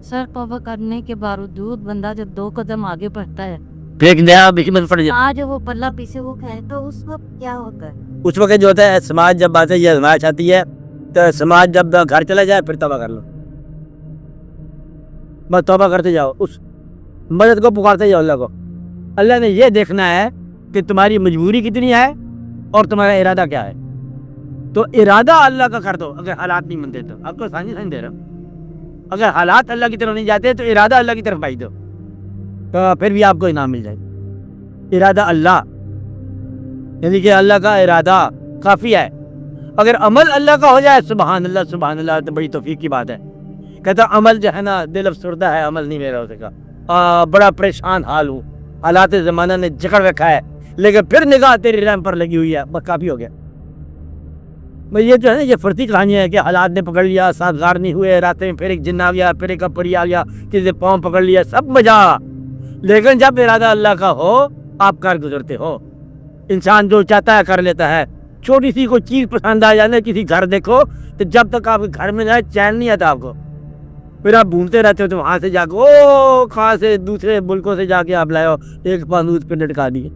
Sir तौबा करने के बावजूद बंदा जब 2 कदम आगे बढ़ता है, फिर एक नया बिस्मिल पड़ जाता आज वो पल्ला पीछे वो खाए तो उस वक्त क्या होता है? उस वक्त जो होता है, समाज जब बातें ये आजमाइश आती है तो समाज जब घर चला जाए फिर तौबा कर लो, बस तौबा करते जाओ, उस मदद को पुकारते जाओ अल्लाह को। अल्लाह ने ये देखना है कि तुम्हारी मजबूरी कितनी है और तुम्हारा इरादा क्या है। तो इरादा अल्लाह का कर दो। अगर हालात नहीं मनते तो आपको सानी दे रहा हूँ, अगर हालात अल्लाह की तरफ नहीं जाते तो इरादा अल्लाह की तरफ भाई दो, तो फिर भी आपको इनाम मिल जाएगा। इरादा अल्लाह, यानी कि अल्लाह का इरादा काफ़ी है। अगर अमल अल्लाह का हो जाए, सुबहान अल्लाह, तो बड़ी तौफीक की बात है। कहता अमल जो है ना, दिल अफसरदा है, अमल नहीं मेरा हो सका, बड़ा परेशान हाल हूँ, हालात ज़माना ने जकड़ रखा है, लेकिन फिर निगाह तेरी रहम पर लगी हुई है, बस काफ़ी हो गया। भाई ये जो है ना, ये फर्ती कहानियाँ है कि हालात ने पकड़ लिया, साजगार नहीं हुए, रात में फिर एक जिन्न आ गया, फिर एक अपरी आ गया, किसी पाँव पकड़ लिया, सब मजा। लेकिन जब इरादा अल्लाह का हो, आप कर गुजरते हो। इंसान जो चाहता है कर लेता है। छोटी सी कोई चीज़ पसंद आ जाए, किसी घर देखो, तो जब तक आप घर में जाए चैन नहीं आता आपको, फिर आप घूमते रहते हो। तो वहाँ से जाके ओ कहाँ से दूसरे मुल्कों से जाके आप लाए हो, एक फानूस पे लटका दिए।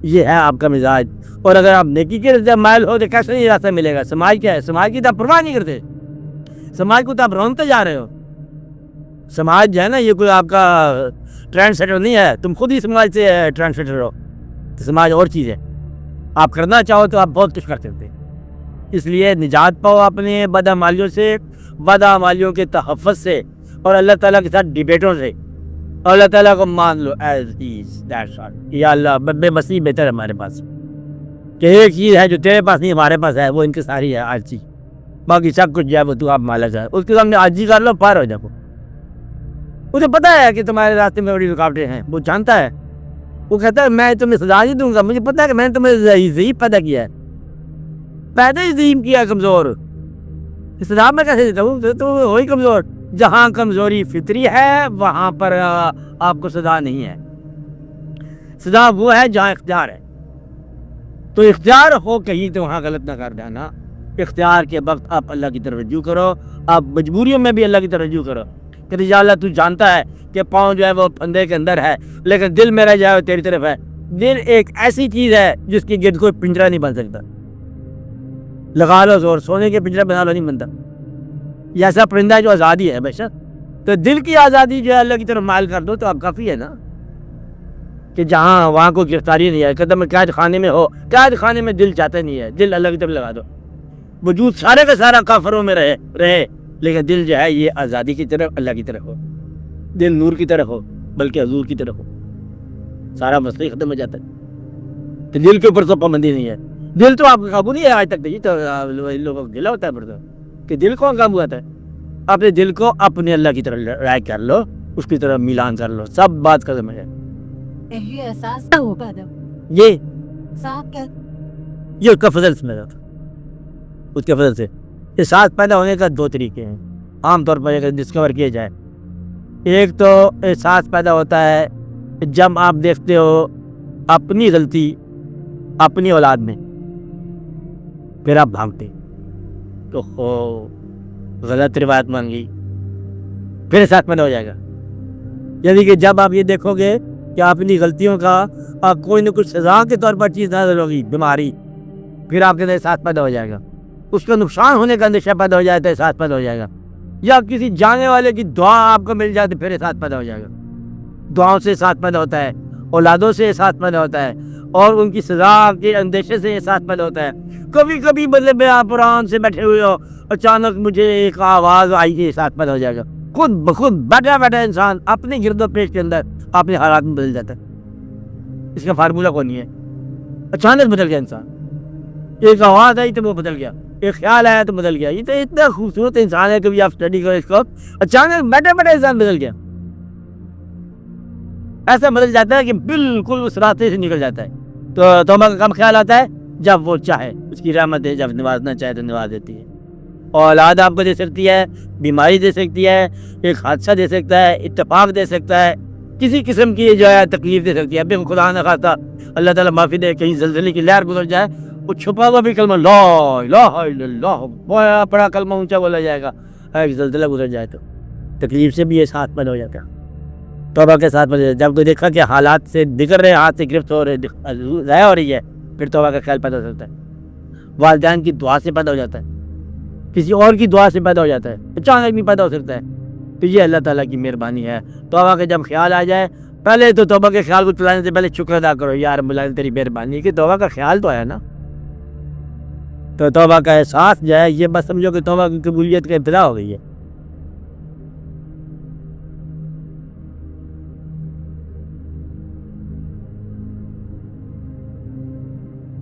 ये है आपका मिजाज। और अगर आप नेकी के जब माइल हो तो कैसे नहीं रास्ता मिलेगा। समाज क्या है, समाज की तो आप परवाह नहीं करते, समाज को तो आप रौनते जा रहे हो। समाज जो है ना, ये कोई आपका ट्रेंड सेटर नहीं है, तुम खुद ही समाज से ट्रेंड सेटर हो। तो समाज और चीज़ है, आप करना चाहो तो आप बहुत कुछ कर सकते हैं। इसलिए निजात पाओ अपने बदअमालियों से, बदअमालियों के तहफ़्फ़ुज़ से, और अल्लाह ताला के साथ डिबेटों से। अल्लाह ताला को मान लो एज इज दैट्स ऑल। या अल्लाह, बेबसी बेहतर है हमारे पास, कि एक चीज़ है जो तेरे पास नहीं हमारे पास है, वो इनकी सारी है आजी। बाकी सब कुछ जो है वो तू आप मालिक है, उसके सामने आजी कर लो, पार हो जाओ। उसे पता है कि तुम्हारे रास्ते में बड़ी रुकावटें हैं, वो जानता है। वो कहता है मैं तुम्हें सजा नहीं दूंगा, मुझे पता है कि मैंने तुम्हें ज़ईफ़ पैदा किया है, पैदा ही ज़ईफ़ किया कमज़ोर, सजा मैं कैसे देता हूँ? तो हो ही कमज़ोर। जहाँ कमज़ोरी फितरी है वहाँ पर आपको सजा नहीं है। सजा वो है जहाँ इख्तियार है। तो इख्तियार हो कहीं तो वहाँ गलत ना कर जाना। इख्तियार के वक्त आप अल्लाह की तरफ रजू करो, आप मजबूरियों में भी अल्लाह की तरफ रजू करो कि या अल्लाह तू जानता है कि पाँव जो है वो फंदे के अंदर है, लेकिन दिल मेरा जो है वो तेरी तरफ है। दिल एक ऐसी चीज़ है जिसकी गिर्द कोई पिंजरा नहीं बन सकता। लगा लो जोर, सोने के पिंजरा बना लो, नहीं बनता। ये ऐसा परिंदा है जो आज़ादी है बेशक। तो दिल की आज़ादी जो है अल्लाह की तरफ माइल कर दो तो आप काफ़ी है ना, कि जहाँ वहाँ को गिरफ्तारी नहीं है। कदम कैद खाने में हो, कैद खाने में दिल चाहता नहीं है, दिल अल्लाह की तरफ लगा दो। वजूद सारे का सारा काफरों में रहे, लेकिन दिल जो है ये आज़ादी की तरफ, अल्लाह की तरफ हो, दिल नूर की तरफ हो, बल्कि हजूर की तरफ हो, सारा मसला खत्म हो जाता है। तो दिल के ऊपर तो पाबंदी नहीं है। दिल तो आपका काबू नहीं है आज तक। नहीं तो लोगों को गिला होता है फिर कि दिल कौन काबू आता है। अपने दिल को अपने अल्लाह की तरफ राय कर लो, उसकी तरफ मिलान कर लो, सब बात खत्म है। ये एहसास क्या होगा जब ये साथ क्या ये उसका फजल समझ आता, उसके फजल से। एहसास पैदा होने का 2 तरीके हैं आमतौर पर अगर डिस्कवर किए जाए। एक तो एहसास पैदा होता है जब आप देखते हो अपनी गलती अपनी औलाद में, फिर आप भागते तो हो गलत रिवायत मांगी, फिर एहसास पैदा हो जाएगा। यानी कि जब आप ये देखोगे कि अपनी गलतियों का कोई न कुछ सजा के तौर पर चीज़ नजर होगी, बीमारी, फिर आपके अंदर एहसास पैदा हो जाएगा। उसका नुकसान होने का अंदेशा पैदा हो जाए तो एहसास पैदा हो जाएगा। या किसी जाने वाले की दुआ आपको मिल जाए तो फिर एहसास पैदा हो जाएगा। दुआओं से एहसास पैदा होता है, औलादों से एहसास पैदा होता है, और उनकी सजा के अंदेशे से एहसास पैदा होता है। कभी कभी मतलब में आप आराम से बैठे हुए हो, अचानक मुझे एक आवाज़ आई कि एहसास पैदा हो जाएगा। खुद बखुद बैठा बैठा इंसान अपने गिरदो पेश के अंदर अपने हालात में बदल जाता है। इसका फार्मूला कौन नहीं है, अचानक बदल गया इंसान। एक आवाज़ आई तो वो बदल गया, एक ख्याल आया तो बदल गया। ये तो इतना खूबसूरत इंसान है, कभी आप स्टडी करो इसको, अचानक बैठे बैठे इंसान बदल गया। ऐसा बदल जाता है कि बिल्कुल उस रास्ते से निकल जाता है। तो तौबा का कम ख्याल आता है जब वो चाहे, उसकी रहमत है, जब नवाजना चाहे तो नवाज देती है। औलाद आपको दे सकती है, बीमारी दे सकती है, एक हादसा दे सकता है, इत्तेफाक दे सकता है, किसी किस्म की जो है तकलीफ दे सकती है। अभी खुदा न खास्ता अल्लाह ताला माफ़ी दे, कहीं ज़लज़ले की लहर गुजर जाए, वो छुपा हुआ भी कलमा ला इलाहा इल्लल्लाह बड़ा कलमा ऊंचा बोला जाएगा, ज़लज़ला गुजर जाए तो تکلیف سے بھی یہ ساتھ بند ہو جاتا ہے، توبہ کے ساتھ بند ہو جاتا ہے۔ جب کوئی دیکھا کہ حالات سے بگڑ رہے، ہاتھ سے گرفت ہو رہے، ضائع ہو رہی ہے، پھر توبہ کا خیال پیدا ہوتا ہے، والدین کی دعا سے پیدا ہو جاتا ہے، کسی اور کی دعا سے پیدا ہو جاتا ہے، اچانک بھی پیدا ہو سکتا ہے۔ تو یہ اللہ تعالیٰ کی مہربانی ہے۔ توبہ کا جب خیال آ جائے، پہلے تو توبہ کے خیال کو چلانے سے پہلے شکر ادا کرو، یار مولا تیری مہربانی کہ توبہ کا خیال تو آیا نا۔ تو توبہ کا احساس جو ہے، یہ بس سمجھو کہ توبہ کی قبولیت کا ابتدا ہو گئی ہے۔